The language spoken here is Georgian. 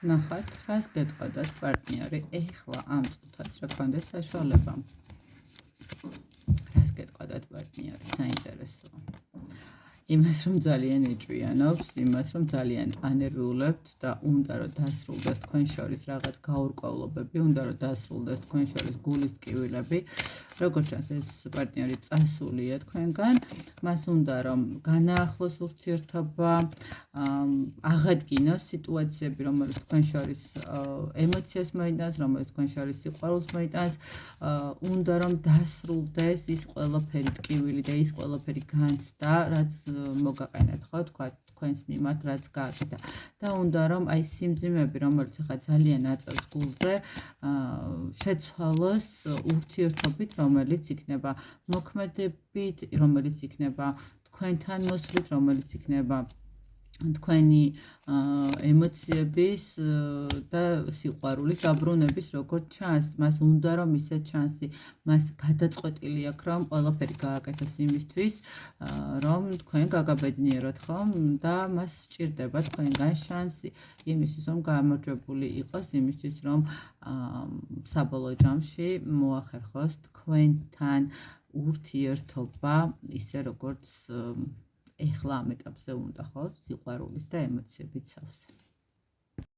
ნახოთ, რას გეტყოდათ პარტნიორი ეხლა ამ წუთას რა გქონდეს საშუალება. რას გეტყოდათ პარტნიორი, საინტერესოა. იმას რომ ძალიან იჭვიანობს, იმას რომ ძალიან ანერვიულებთ და უნდა რომ დასრულდეს თქვენ შორის რაღაც გაურკვევლობები, უნდა რომ დასრულდეს თქვენ შორის გულის ტკივილები. როგორც ჩანს ეს პარტნიორი წასულია თქვენგან, მას უნდა რომ განაახლოს ურთიერთობა, აღადგინოს სიტუაციები, რომელიც თქვენ შორის ემოციას მოიტანს, რომელიც თქვენ შორის სიყვარულს მოიტანს, უნდა რომ დასრულდეს ის ყველაფერი ტკივილი და ის ყველაფერი განცდა, რაც მოგაყენეთ, ხო, თქვა თქვენს მიმართ, რაც გააკეთა. და უნდა რომ აი სიმძიმეები, რომელიც ახლა ძალიან აწევს გულზე, შეცვალოს ურთიერთობით, რომელიც იქნება მოქმედებით, რომელიც იქნება თქვენთან მოსვლით, რომელიც იქნება თქვენი ემოციების და სიყვარულის დაბრუნების როგორც ჩანს, მას უნდა რომ ისე ჩანსი, მას გადაწყვეტილი აქვს რომ ყველაფერი გააკეთოს იმისთვის, რომ თქვენ გაგაბედნიეროთ ხომ და მას სჭირდება თქვენგან შანსი იმისთვის, რომ გამარჯვებული იყოს, იმისთვის, რომ საბოლოო ჯამში მოახერხოს თქვენთან ურთიერთობა, ისე როგორც ეხლა ამ ეტაპზე უნდა ხო, სიყვარულის და ემოციებით სავსე.